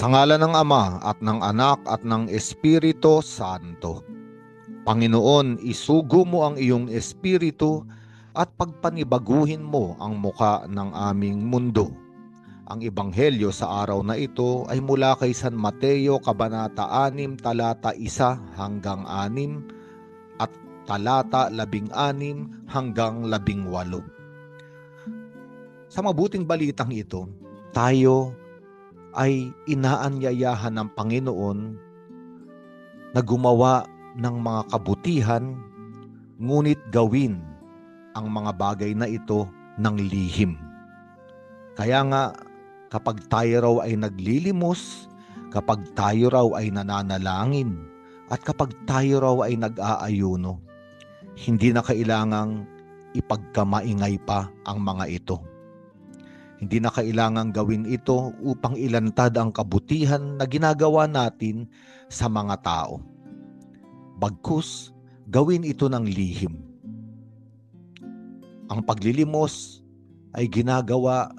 Sa ngalan ng Ama at ng Anak at ng Espiritu Santo. Panginoon, isugo mo ang iyong Espiritu at pagpanibaguhin mo ang muka ng aming mundo. Ang Ebanghelyo sa araw na ito ay mula kay San Mateo, Kabanata 6, talata 1 hanggang 6 at talata 16 hanggang 18. Sa mabuting balitang ito, tayo ay inaanyayahan ng Panginoon na gumawa ng mga kabutihan, ngunit gawin ang mga bagay na ito ng lihim. Kaya nga, kapag tayo raw ay naglilimos, kapag tayo raw ay nananalangin, at kapag tayo raw ay nag-aayuno, hindi na kailangang ipagkamaingay pa ang mga ito. Hindi na kailangang gawin ito upang ilantad ang kabutihan na ginagawa natin sa mga tao. Bagkus, gawin ito ng lihim. Ang paglilimos ay ginagawa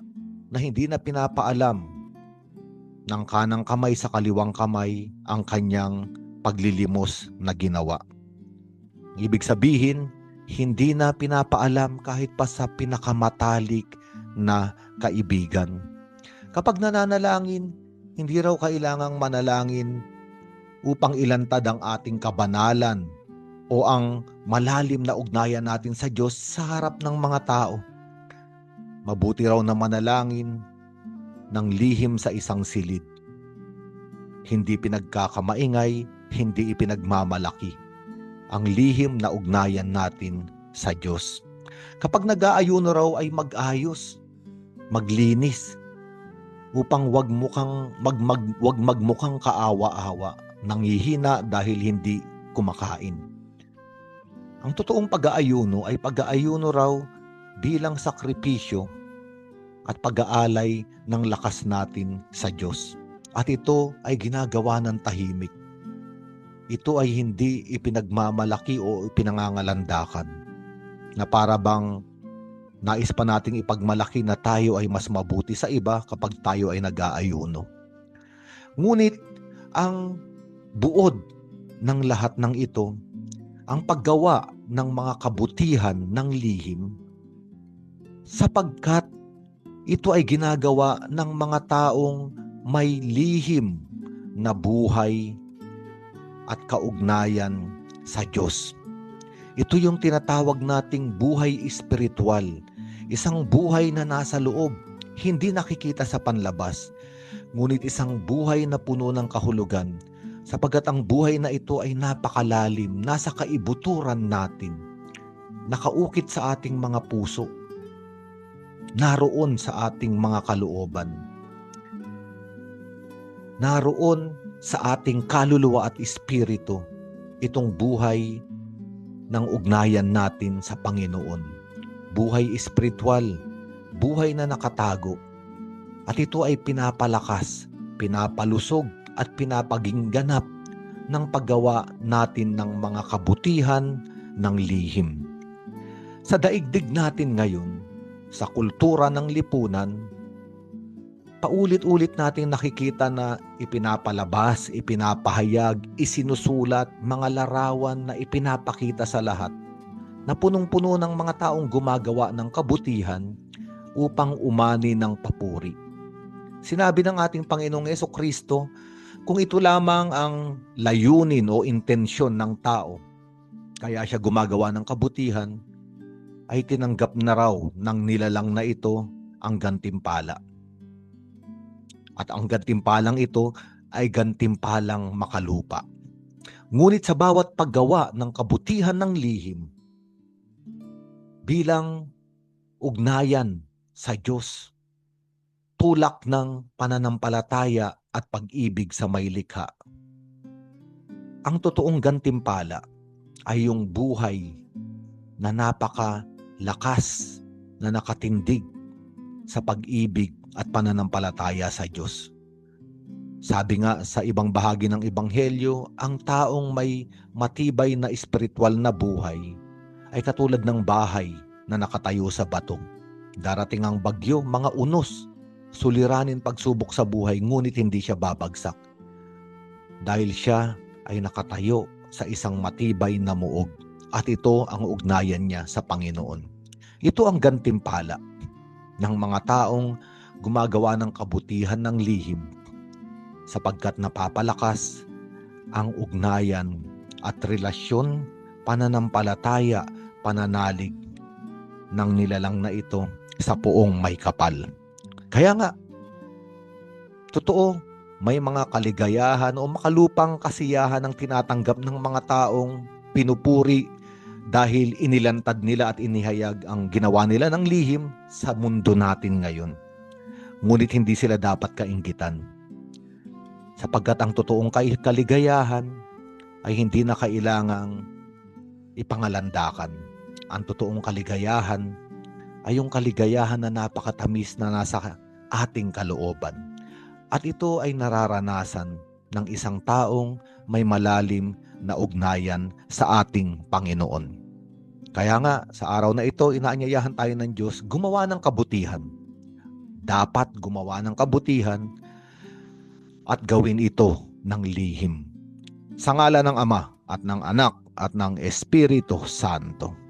na hindi na pinapaalam ng kanang kamay sa kaliwang kamay ang kanyang paglilimos na ginawa. Ibig sabihin, hindi na pinapaalam kahit pa sa pinakamatalik na kaibigan. Kapag nananalangin, hindi raw kailangang manalangin upang ilantad ang ating kabanalan o ang malalim na ugnayan natin sa Diyos sa harap ng mga tao. Mabuti raw na manalangin ng lihim sa isang silid. Hindi pinagkakamaingay, hindi ipinagmamalaki ang lihim na ugnayan natin sa Diyos. Kapag nag-aayuno raw ay mag-ayos, maglinis, upang wag magmukhang kaawa-awa, nanghihina dahil hindi kumakain. Ang totoong pag-aayuno ay pag-aayuno raw bilang sakripisyo at pag-aalay ng lakas natin sa Diyos. At ito ay ginagawa ng tahimik. Ito ay hindi ipinagmamalaki o ipinangangalandakan na para bang nais pa nating ipagmalaki na tayo ay mas mabuti sa iba kapag tayo ay nag-aayuno. Ngunit ang buod ng lahat ng ito, ang paggawa ng mga kabutihan ng lihim, sapagkat ito ay ginagawa ng mga taong may lihim na buhay at kaugnayan sa Diyos. Ito yung tinatawag nating buhay espiritual. Isang buhay na nasa loob, hindi nakikita sa panlabas, ngunit isang buhay na puno ng kahulugan, sapagkat ang buhay na ito ay napakalalim, nasa kaibuturan natin, nakaukit sa ating mga puso, naroon sa ating mga kalooban, naroon sa ating kaluluwa at espiritu, itong buhay ng ugnayan natin sa Panginoon. Buhay espiritual, buhay na nakatago. At ito ay pinapalakas, pinapalusog at pinapagingganap ng paggawa natin ng mga kabutihan ng lihim. Sa daigdig natin ngayon, sa kultura ng lipunan, paulit-ulit nating nakikita na ipinapalabas, ipinapahayag, isinusulat, mga larawan na ipinapakita sa lahat na punong-puno ng mga taong gumagawa ng kabutihan upang umani ng papuri. Sinabi ng ating Panginoong Jesucristo, kung ito lamang ang layunin o intensyon ng tao, kaya siya gumagawa ng kabutihan, ay tinanggap na raw ng nilalang na ito ang gantimpala. At ang gantimpalang ito ay gantimpalang makalupa. Ngunit sa bawat paggawa ng kabutihan ng lihim, bilang ugnayan sa Diyos, tulak ng pananampalataya at pag-ibig sa may likha, ang totoong gantimpala ay yung buhay na napakalakas, na nakatindig sa pag-ibig at pananampalataya sa Diyos. Sabi nga sa ibang bahagi ng Ebanghelyo, ang taong may matibay na espiritual na buhay ay katulad ng bahay na nakatayo sa bato. Darating ang bagyo, mga unos, suliranin pagsubok sa buhay, ngunit hindi siya babagsak. Dahil siya ay nakatayo sa isang matibay na muog. At ito ang ugnayan niya sa Panginoon. Ito ang gantimpala ng mga taong gumagawa ng kabutihan ng lihim, sapagkat napapalakas ang ugnayan at relasyon, pananampalataya, pananalig ng nilalang na ito sa poong may kapal. Kaya nga, totoo, may mga kaligayahan o makalupang kasiyahan ang tinatanggap ng mga taong pinupuri dahil inilantad nila at inihayag ang ginawa nila ng lihim sa mundo natin ngayon. Ngunit hindi sila dapat kainggitan, sapagkat ang totoong kaligayahan ay hindi na kailangang ipangalandakan. Ang totoong kaligayahan ay yung kaligayahan na napakatamis na nasa ating kalooban. At ito ay nararanasan ng isang taong may malalim na ugnayan sa ating Panginoon. Kaya nga, sa araw na ito, inaanyayahan tayo ng Diyos gumawa ng kabutihan. Dapat gumawa ng kabutihan at gawin ito ng lihim. Sa ngalan ng Ama at ng Anak at ng Espiritu Santo.